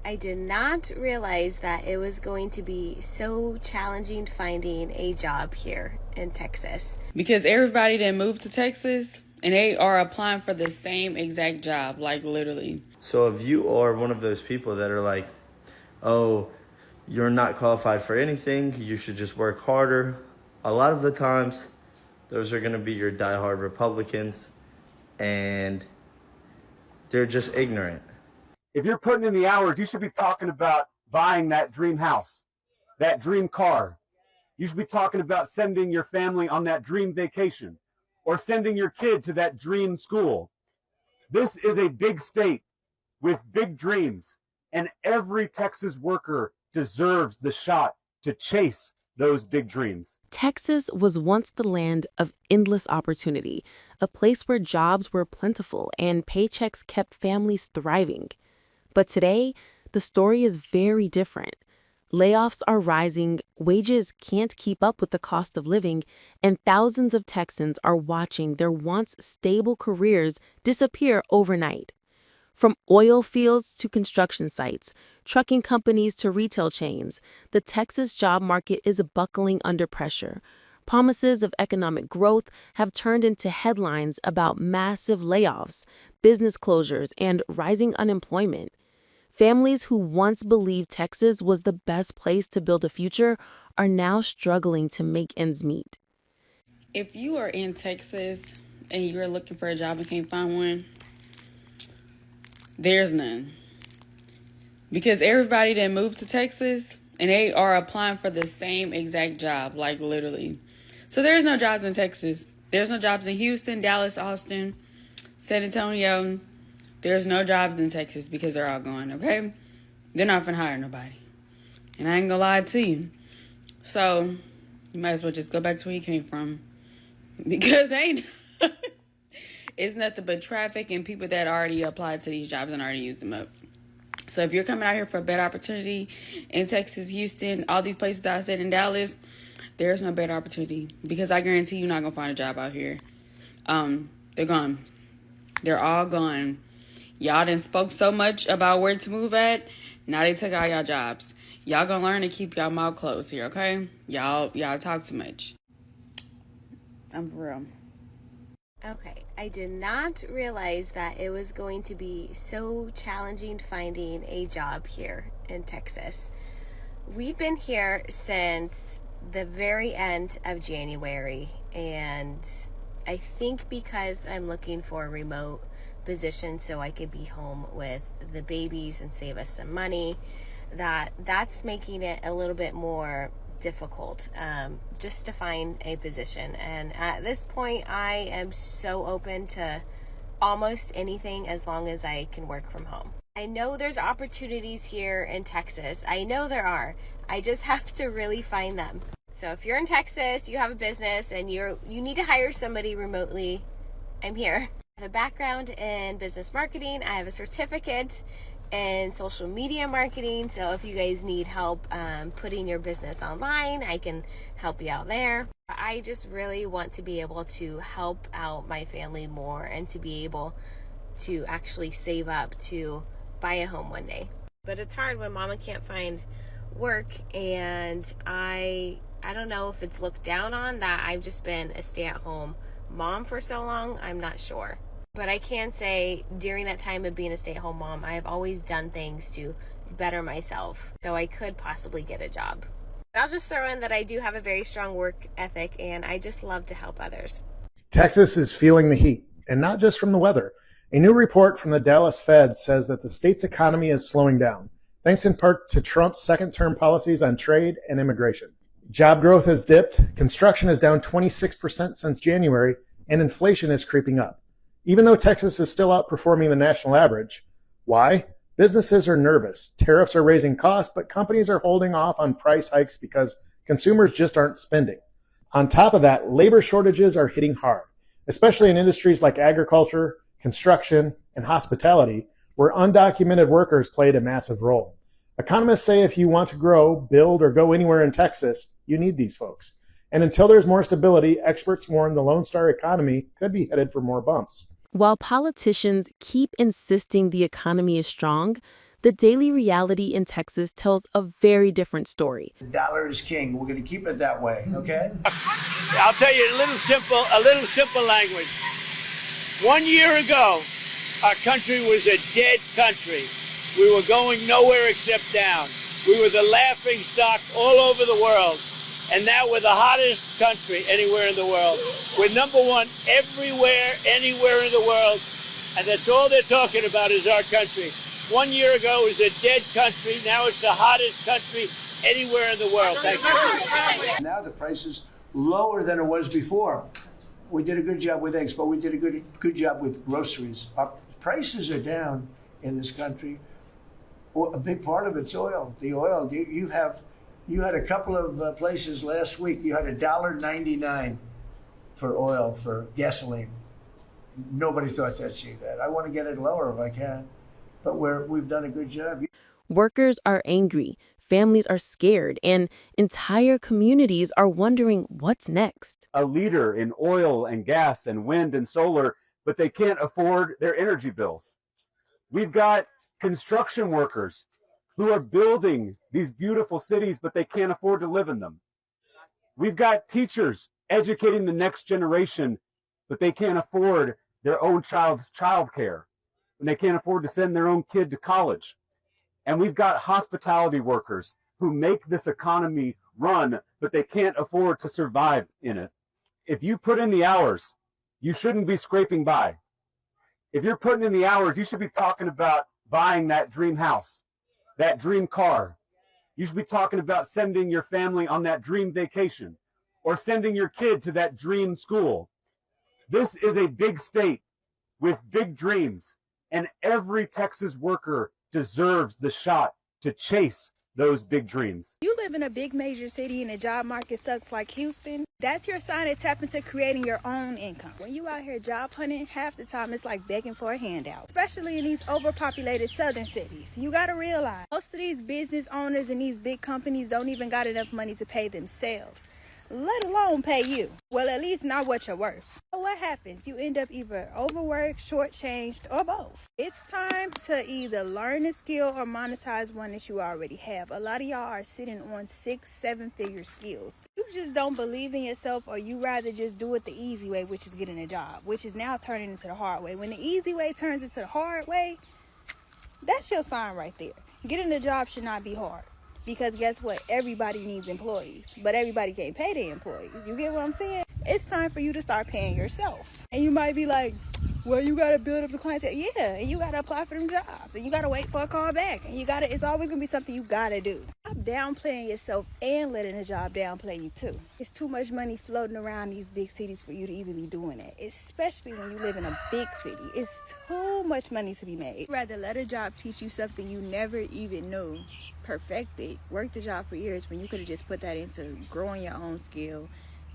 I did not realize that it was going to be so challenging finding a job here in Texas. Because everybody that moved to Texas and they are applying for the same exact job, like literally. So if you are one of those people that are like, oh, you're not qualified for anything, you should just work harder, a lot of the times, those are going to be your diehard Republicans, and they're just ignorant. If you're putting in the hours, you should be talking about buying that dream house, that dream car. You should be talking about sending your family on that dream vacation or sending your kid to that dream school. This is a big state with big dreams, and every Texas worker deserves the shot to chase those big dreams. Texas was once the land of endless opportunity, a place where jobs were plentiful and paychecks kept families thriving. But today, the story is very different. Layoffs are rising, wages can't keep up with the cost of living, and thousands of Texans are watching their once stable careers disappear overnight. From oil fields to construction sites, trucking companies to retail chains, the Texas job market is buckling under pressure. Promises of economic growth have turned into headlines about massive layoffs, business closures, and rising unemployment. Families who once believed Texas was the best place to build a future are now struggling to make ends meet. If you are in Texas and you're looking for a job and can't find one, there's none. Because everybody that moved to Texas and they are applying for the same exact job, like literally. So there's no jobs in Texas. There's no jobs in Houston, Dallas, Austin, San Antonio. There's no jobs in Texas because they're all gone, okay? They're not finna hire nobody. And I ain't gonna lie to you. So you might as well just go back to where you came from. Because it's nothing but traffic and people that already applied to these jobs and already used them up. So if you're coming out here for a better opportunity in Texas, Houston, all these places that I said in Dallas, there's no better opportunity. Because I guarantee you're not gonna find a job out here. They're gone. They're all gone. Y'all done spoke so much about where to move at. Now they took all y'all jobs. Y'all gonna learn to keep y'all mouth closed here, okay? Y'all talk too much. I'm for real. Okay, I did not realize that it was going to be so challenging finding a job here in Texas. We've been here since the very end of January, and I think because I'm looking for a remote position so I could be home with the babies and save us some money, that's making it a little bit more difficult just to find a position. And at this point, I am so open to almost anything as long as I can work from home. I know there's opportunities here in Texas. I know there are. I just have to really find them. So if you're in Texas, you have a business and you need to hire somebody remotely, I'm here. I have a background in business marketing. I have a certificate in social media marketing. So if you guys need help putting your business online, I can help you out there. I just really want to be able to help out my family more and to be able to actually save up to buy a home one day. But it's hard when mama can't find work, and I don't know if it's looked down on that I've just been a stay-at-home mom for so long. I'm not sure. But I can say during that time of being a stay-at-home mom, I have always done things to better myself so I could possibly get a job. I'll just throw in that I do have a very strong work ethic and I just love to help others. Texas is feeling the heat, and not just from the weather. A new report from the Dallas Fed says that the state's economy is slowing down, thanks in part to Trump's second-term policies on trade and immigration. Job growth has dipped, construction is down 26% since January, and inflation is creeping up. Even though Texas is still outperforming the national average. Why? Businesses are nervous. Tariffs are raising costs, but companies are holding off on price hikes because consumers just aren't spending. On top of that, labor shortages are hitting hard, especially in industries like agriculture, construction, and hospitality, where undocumented workers played a massive role. Economists say if you want to grow, build, or go anywhere in Texas, you need these folks. And until there's more stability, experts warn the Lone Star economy could be headed for more bumps. While politicians keep insisting the economy is strong, The daily reality in Texas tells a very different story. The dollar is king. We're going to keep it that way, okay? I'll tell you a little simple language. 1 year ago, our country was a dead country. We were going nowhere except down. We were the laughing stock all over the world. And now we're the hottest country anywhere in the world. We're number one everywhere, anywhere in the world. And that's all they're talking about is our country. 1 year ago, it was a dead country. Now it's the hottest country anywhere in the world. Thank you. Now the price is lower than it was before. We did a good job with eggs, but we did a good job with groceries. Our prices are down in this country. A big part of it's oil. The oil, you had a couple of places last week. You had $1.99 for oil, for gasoline. Nobody thought they'd see that. I want to get it lower if I can, but we've done a good job. Workers are angry, families are scared, and entire communities are wondering what's next. A leader in oil and gas and wind and solar, but they can't afford their energy bills. We've got construction workers who are building these beautiful cities, but they can't afford to live in them. We've got teachers educating the next generation, but they can't afford their own child's childcare, and they can't afford to send their own kid to college. And we've got hospitality workers who make this economy run, but they can't afford to survive in it. If you put in the hours, you shouldn't be scraping by. If you're putting in the hours, you should be talking about buying that dream house, that dream car. You should be talking about sending your family on that dream vacation or sending your kid to that dream school. This is a big state with big dreams, and every Texas worker deserves the shot to chase those big dreams. You live in a big major city and the job market sucks like Houston. That's your sign to tap into creating your own income. When you out here job hunting, half the time it's like begging for a handout, especially in these overpopulated southern cities. You gotta realize most of these business owners and these big companies don't even got enough money to pay themselves, let alone pay you. Well, at least not what you're worth. So what happens? You end up either overworked, shortchanged, or both. It's time to either learn a skill or monetize one that you already have. A lot of y'all are sitting on 6-7 figure skills. You just don't believe in yourself, or you rather just do it the easy way, which is getting a job, which is now turning into the hard way. When the easy way turns into the hard way, that's your sign right there. Getting a job should not be hard. Because guess what? Everybody needs employees, but everybody can't pay their employees. You get what I'm saying? It's time for you to start paying yourself. And you might be like, well, you got to build up the clientele. Yeah, and you got to apply for them jobs. And you got to wait for a call back. And it's always going to be something you got to do. Stop downplaying yourself and letting the job downplay you too. It's too much money floating around these big cities for you to even be doing it. Especially when you live in a big city. It's too much money to be made. Rather let a job teach you something you never even knew. Perfect it, work the job for years when you could have just put that into growing your own skill,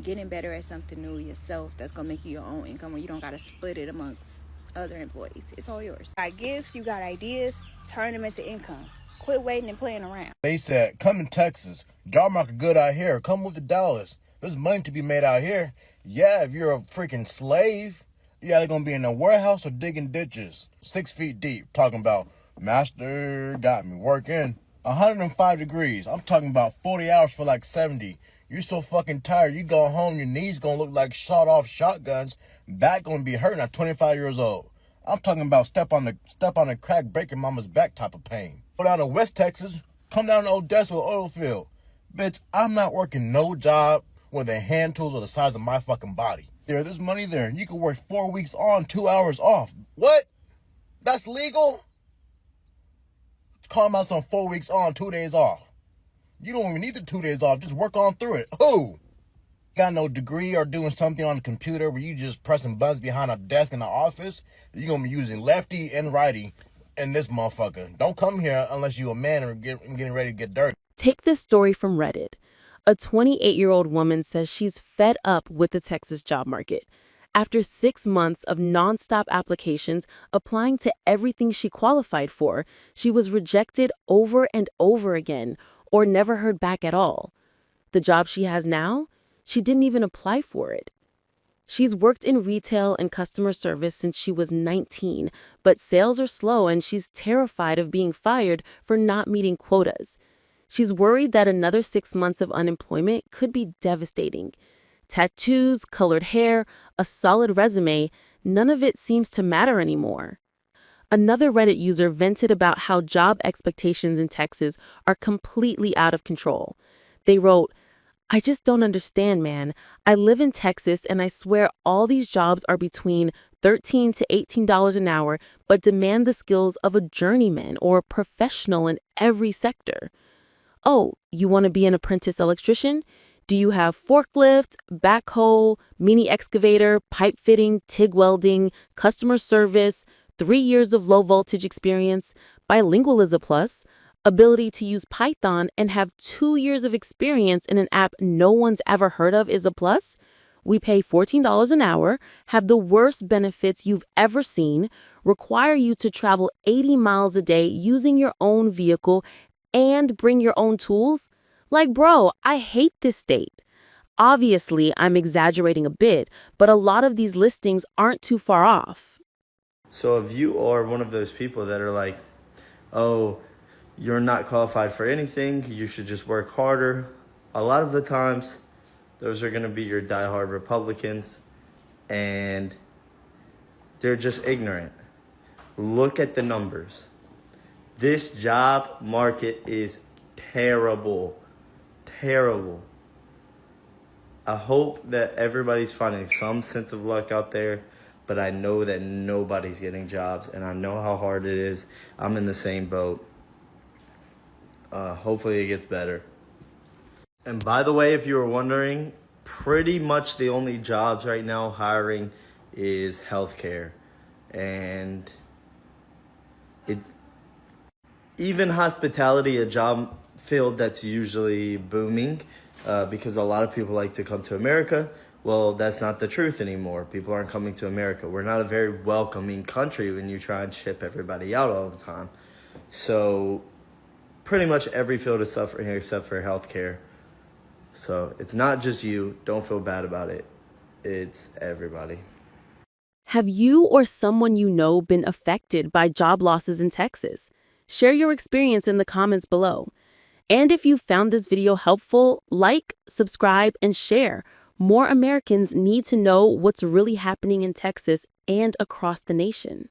getting better at something new yourself that's gonna make you your own income, where you don't gotta split it amongst other employees. It's all yours. You got gifts, you got ideas, turn them into income. Quit waiting and playing around. They said, come in Texas, job market good out here, come move to Dallas. There's money to be made out here. Yeah, if you're a freaking slave, you're either gonna be in a warehouse or digging ditches 6 feet deep, talking about, master got me working 105 degrees. I'm talking about 40 hours for like 70. You're so fucking tired. You go home, your knees gonna look like shot off shotguns. Back gonna be hurting at 25 years old. I'm talking about step on the crack, breaking mama's back type of pain. Go down to West Texas, come down to Odessa oil field. Bitch, I'm not working no job where the hand tools are the size of my fucking body. There's money there. You can work 4 weeks on, 2 hours off. What? That's legal? Call out some 4 weeks on, 2 days off. You don't even need the 2 days off. Just work on through it. Who? Got no degree or doing something on the computer where you just pressing buttons behind a desk in the office? You're going to be using lefty and righty in this motherfucker. Don't come here unless you're a man and getting ready to get dirty. Take this story from Reddit. A 28-year-old woman says she's fed up with the Texas job market. After 6 months of nonstop applications applying to everything she qualified for, she was rejected over and over again or never heard back at all. The job she has now, she didn't even apply for it. She's worked in retail and customer service since she was 19, but sales are slow and she's terrified of being fired for not meeting quotas. She's worried that another 6 months of unemployment could be devastating. Tattoos, colored hair, a solid resume, none of it seems to matter anymore. Another Reddit user vented about how job expectations in Texas are completely out of control. They wrote, "I just don't understand, man. I live in Texas and I swear all these jobs are between $13 to $18 an hour, but demand the skills of a journeyman or a professional in every sector. Oh, you want to be an apprentice electrician? Do you have forklift, backhoe, mini excavator, pipe fitting, TIG welding, customer service, 3 years of low voltage experience, bilingual is a plus, ability to use Python and have 2 years of experience in an app no one's ever heard of is a plus? We pay $14 an hour, have the worst benefits you've ever seen, require you to travel 80 miles a day using your own vehicle and bring your own tools? Like, bro, I hate this state." Obviously, I'm exaggerating a bit, but a lot of these listings aren't too far off. So if you are one of those people that are like, oh, you're not qualified for anything, you should just work harder, a lot of the times, those are going to be your diehard Republicans, and they're just ignorant. Look at the numbers. This job market is terrible. Terrible. I hope that everybody's finding some sense of luck out there, but I know that nobody's getting jobs, and I know how hard it is. I'm in the same boat. Hopefully it gets better. And by the way, if you were wondering, pretty much the only jobs right now hiring is healthcare. And it's even hospitality, a job field that's usually booming because a lot of people like to come to America. Well, that's not the truth anymore. People aren't coming to America. We're not a very welcoming country when you try and ship everybody out all the time. So pretty much every field is suffering here except for healthcare. So it's not just you. Don't feel bad about it. It's everybody. Have you or someone you know been affected by job losses in Texas? Share your experience in the comments below. And if you found this video helpful, like, subscribe, and share. More Americans need to know what's really happening in Texas and across the nation.